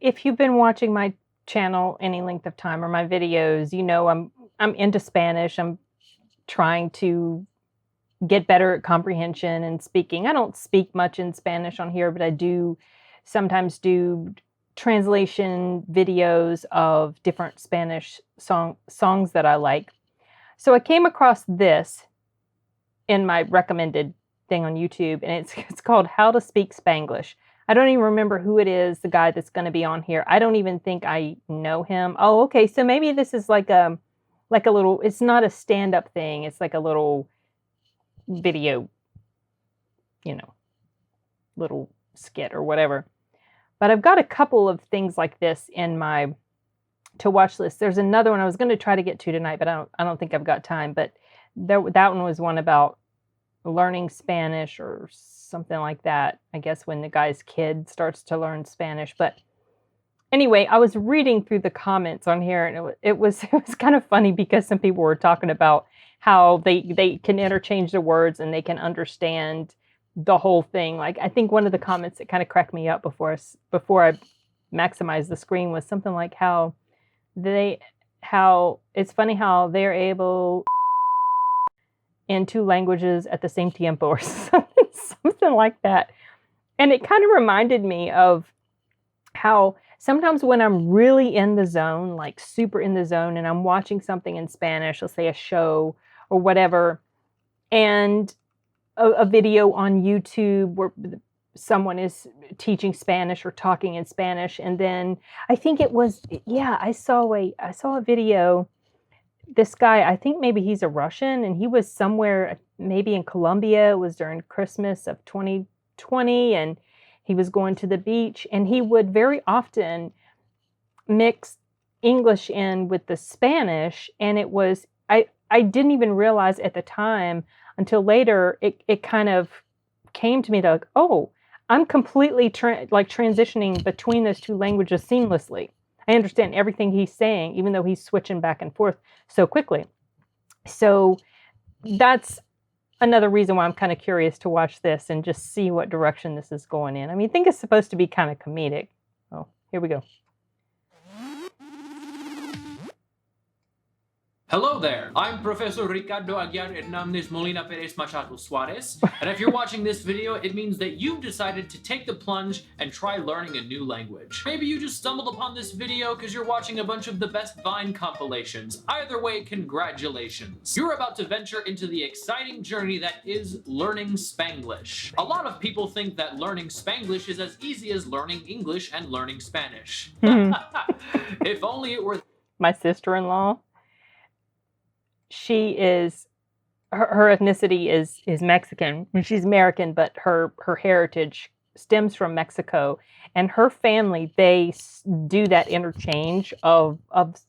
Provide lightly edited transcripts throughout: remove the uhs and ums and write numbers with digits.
if you've been watching my channel any length of time or my videos, you know I'm into Spanish. I'm trying to get better at comprehension and speaking. I don't speak much in Spanish on here, but I do sometimes do translation videos of different Spanish songs that I like. So I came across this in my recommended thing on YouTube, and it's called How to Speak Spanglish. I don't even remember who it is, the guy that's going to be on here. I don't even think I know him. Oh, okay. So maybe this is like a little, it's not a stand-up thing. It's like a little video, you know, little skit or whatever. But I've got a couple of things like this in my to watch list. There's another one I was going to try to get to tonight, but I don't think I've got time. But that one was one about learning Spanish or something like that. I guess when the guy's kid starts to learn Spanish. But anyway, I was reading through the comments on here, and it was kind of funny because some people were talking about how they can interchange the words and they can understand the whole thing. Like, I think one of the comments that kind of cracked me up before I maximized the screen was something like how it's funny how they're able in two languages at the same tiempo or something like that. And it kind of reminded me of how sometimes when I'm really in the zone, like super in the zone, and I'm watching something in Spanish, let's say a show or whatever, and a video on YouTube where someone is teaching Spanish or talking in Spanish, and then I think it was, I saw a video. This guy, I think maybe he's a Russian, and he was somewhere maybe in Colombia. It was during Christmas of 2020, and he was going to the beach, and he would very often mix English in with the Spanish, and it was, I didn't even realize at the time until later, it kind of came to me that, like, oh, I'm completely transitioning between those two languages seamlessly. I understand everything he's saying, even though he's switching back and forth so quickly. So that's another reason why I'm kind of curious to watch this and just see what direction this is going in. I mean, I think it's supposed to be kind of comedic. Oh, here we go. Hello there, I'm Professor Ricardo Aguiar Hernández Molina Perez Machado Suarez, and if you're watching this video, it means that you've decided to take the plunge and try learning a new language. Maybe you just stumbled upon this video because you're watching a bunch of the best Vine compilations. Either way, congratulations. You're about to venture into the exciting journey that is learning Spanglish. A lot of people think that learning Spanglish is as easy as learning English and learning Spanish. If only it were... My sister-in-law, she is, her ethnicity is Mexican. She's American, but her heritage stems from Mexico. And her family, they do that interchange of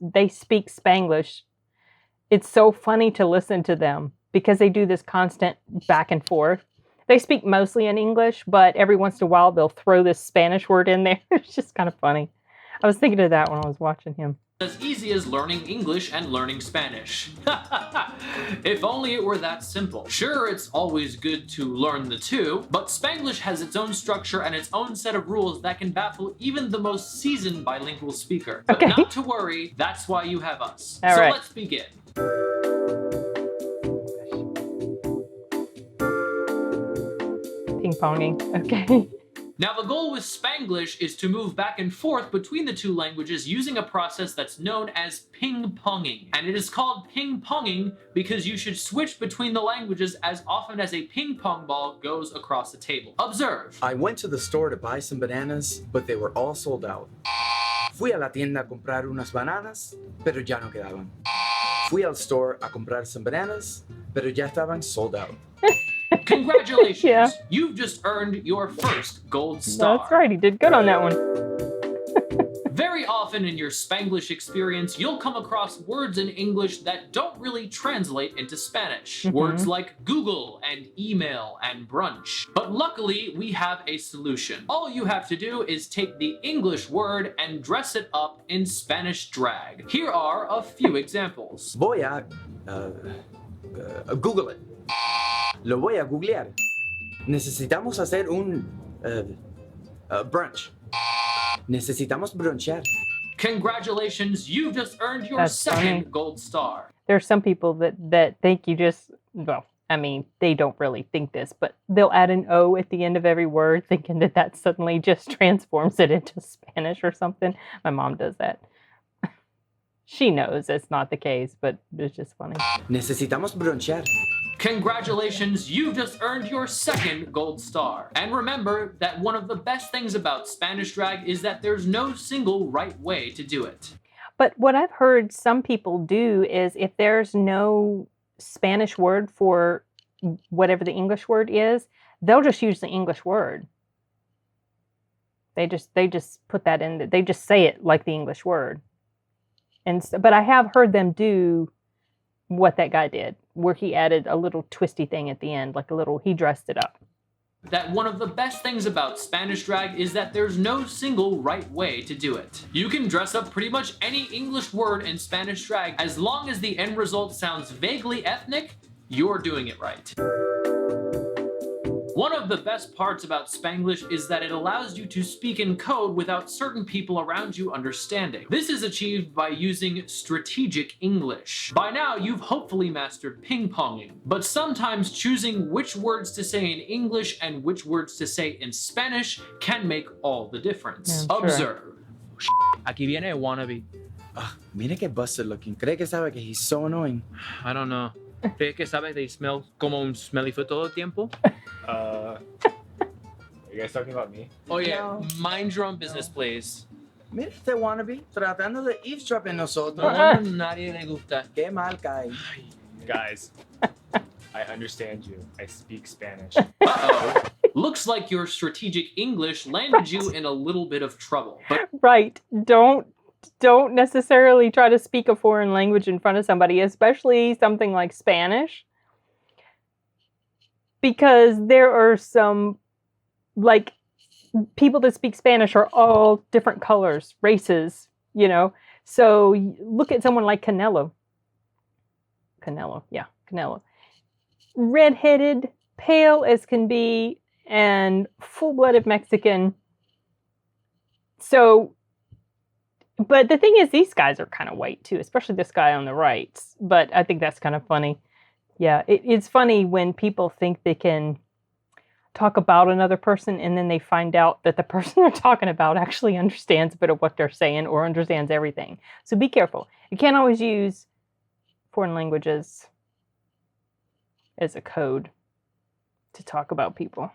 they speak Spanglish. It's so funny to listen to them because they do this constant back and forth. They speak mostly in English, but every once in a while they'll throw this Spanish word in there. It's just kind of funny. I was thinking of that when I was watching him. As easy as learning English and learning Spanish. If only it were that simple. Sure, it's always good to learn the two, but Spanglish has its own structure and its own set of rules that can baffle even the most seasoned bilingual speaker. But not to worry, that's why you have us. All right. Let's begin. Ping-ponging, okay. Now, the goal with Spanglish is to move back and forth between the two languages using a process that's known as ping-ponging. And it is called ping-ponging because you should switch between the languages as often as a ping-pong ball goes across the table. Observe. I went to the store to buy some bananas, but they were all sold out. Fui a la tienda a comprar unas bananas, pero ya no quedaban. Fui al store a comprar some bananas, pero ya estaban sold out. Congratulations! Yeah. You've just earned your first gold star. That's right, he did good on that one. Very often in your Spanglish experience, you'll come across words in English that don't really translate into Spanish. Words like Google and email and brunch. But luckily, we have a solution. All you have to do is take the English word and dress it up in Spanish drag. Here are a few examples. Voy a Google it. Lo voy a googlear. Necesitamos hacer un brunch. Necesitamos bronchear. Congratulations, you've just earned your That's second funny. gold star. There's some people that think you just, well, I mean, they don't really think this, but they'll add an O at the end of every word, thinking that suddenly just transforms it into Spanish or something. My mom does that. She knows it's not the case, but it's just funny. Necesitamos bronchear. Congratulations, you've just earned your second gold star. And remember that one of the best things about Spanish drag is that there's no single right way to do it. But what I've heard some people do is if there's no Spanish word for whatever the English word is, they'll just use the English word. They just put that in. They just say it like the English word. But I have heard them do what that guy did, where he added a little twisty thing at the end, like he dressed it up. That one of the best things about Spanish drag is that there's no single right way to do it. You can dress up pretty much any English word in Spanish drag as long as the end result sounds vaguely ethnic, you're doing it right. One of the best parts about Spanglish is that it allows you to speak in code without certain people around you understanding. This is achieved by using strategic English. By now, you've hopefully mastered ping-ponging, but sometimes choosing which words to say in English and which words to say in Spanish can make all the difference. Yeah, sure. Observe. Aquí viene wannabe. Mire que busted looking. Cree que sabe que he's so annoying. I don't know. ¿Crees que sabe they smell como un smelly foot todo el tiempo? Are you guys talking about me? Oh yeah, No. mind your own business, please. Mire este wannabe tratando de eavesdrop en nosotros. No, nadie le gusta. Qué mal cae. Guys, I understand you. I speak Spanish. Uh-oh. Looks like your strategic English landed you in a little bit of trouble. But Right. Don't necessarily try to speak a foreign language in front of somebody, especially something like Spanish. Because there are some, like, people that speak Spanish are all different colors, races, you know. So look at someone like Canelo. Canelo. Redheaded, pale as can be, and full-blooded Mexican. So, but the thing is, these guys are kind of white too, especially this guy on the right. But I think that's kind of funny. Yeah, it's funny when people think they can talk about another person and then they find out that the person they're talking about actually understands a bit of what they're saying or understands everything. So be careful. You can't always use foreign languages as a code to talk about people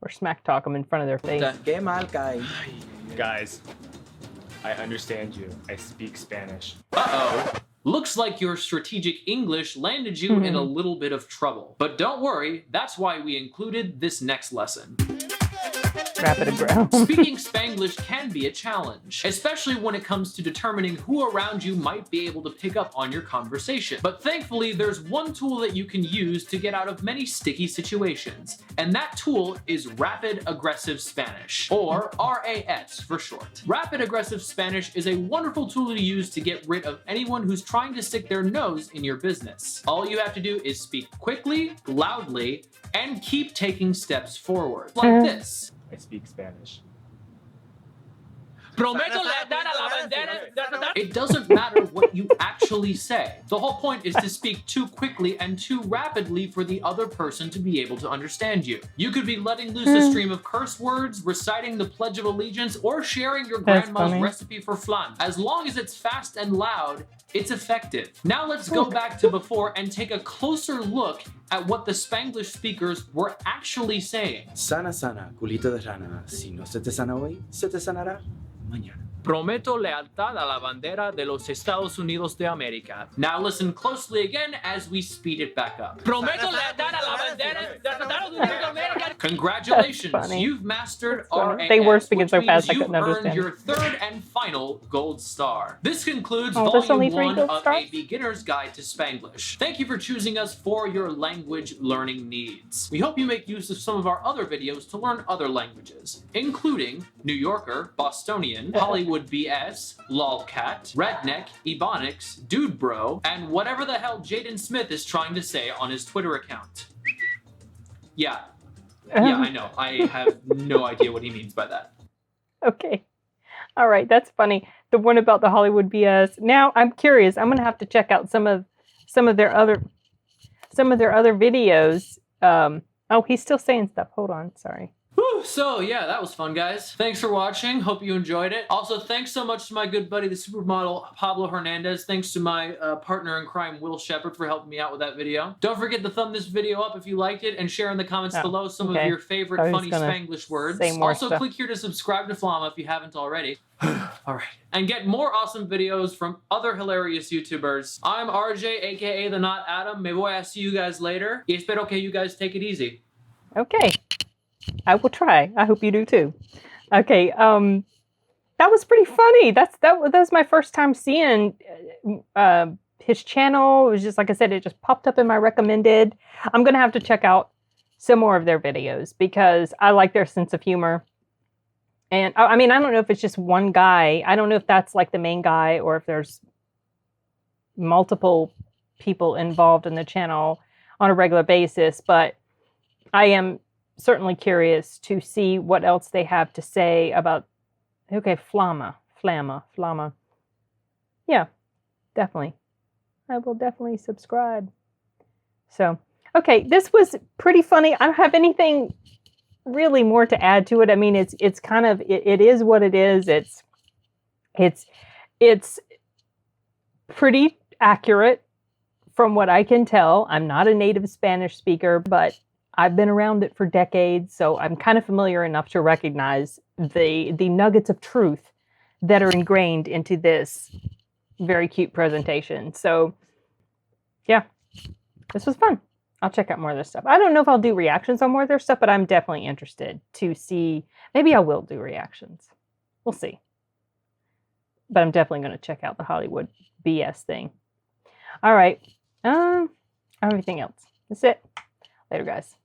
or smack talk them in front of their face. Qué mal cae. Guys, I understand you. I speak Spanish. uh-oh. Looks like your strategic English landed you in a little bit of trouble. But don't worry, that's why we included this next lesson. Rapid aggro. Speaking Spanglish can be a challenge, especially when it comes to determining who around you might be able to pick up on your conversation. But thankfully, there's one tool that you can use to get out of many sticky situations, and that tool is Rapid Aggressive Spanish, or RAS for short. Rapid Aggressive Spanish is a wonderful tool to use to get rid of anyone who's trying to stick their nose in your business. All you have to do is speak quickly, loudly, and keep taking steps forward, like this. I speak Spanish. It doesn't matter what you actually say. The whole point is to speak too quickly and too rapidly for the other person to be able to understand you. You could be letting loose a stream of curse words, reciting the Pledge of Allegiance, or sharing your That's grandma's funny. recipe for flan. As long as it's fast and loud, it's effective. Now let's go back to before and take a closer look at what the Spanglish speakers were actually saying. Sana, sana, culito de rana. Si no se te sana hoy, se te sanará mañana. Prometo lealtad a la bandera de los Estados Unidos de América. Now listen closely again as we speed it back up. Prometo lealtad a la bandera de los Estados Unidos de América. Congratulations, That's funny. you've mastered That's funny. RAS, They were speaking which so means fast I you've couldn't earned understand. your third and final gold star. This concludes Oh, there's only Volume 3 1 gold of stars? A Beginner's Guide to Spanglish. Thank you for choosing us for your language learning needs. We hope you make use of some of our other videos to learn other languages, including New Yorker, Bostonian, Hollywood BS, lolcat, redneck, ebonics, dude bro, and whatever the hell Jaden Smith is trying to say on his Twitter account. Yeah, I know. I have no idea what he means by that. Okay. All right, that's funny. The one about the Hollywood BS. Now I'm curious. I'm gonna have to check out some of their other videos. Oh, he's still saying stuff. Hold on, sorry. Whew, so yeah, that was fun, guys. Thanks for watching. Hope you enjoyed it. Also, thanks so much to my good buddy, the supermodel Pablo Hernandez. Thanks to my partner in crime, Will Shepard, for helping me out with that video. Don't forget to thumb this video up if you liked it and share in the comments below some of your favorite funny Spanglish words. Also, click here to subscribe to Flama if you haven't already. All right. And get more awesome videos from other hilarious YouTubers. I'm RJ, aka the Not Adam. Me voy a see you guys later. Y espero que you guys take it easy. Okay. I will try. I hope you do too. Okay, that was pretty funny. That was my first time seeing his channel. It was just, like I said, it just popped up in my recommended. I'm gonna have to check out some more of their videos because I like their sense of humor. And I mean, I don't know if it's just one guy. I don't know if that's like the main guy or if there's multiple people involved in the channel on a regular basis, but I am certainly curious to see what else they have to say about, okay, Flama. Yeah, definitely. I will definitely subscribe. So, okay, this was pretty funny. I don't have anything really more to add to it. I mean, it's kind of, it is what it is. It's pretty accurate from what I can tell. I'm not a native Spanish speaker, but I've been around it for decades, so I'm kind of familiar enough to recognize the nuggets of truth that are ingrained into this very cute presentation. So, yeah, this was fun. I'll check out more of this stuff. I don't know if I'll do reactions on more of their stuff, but I'm definitely interested to see. Maybe I will do reactions. We'll see. But I'm definitely going to check out the Hollywood BS thing. All right. Everything else. That's it. Later, guys.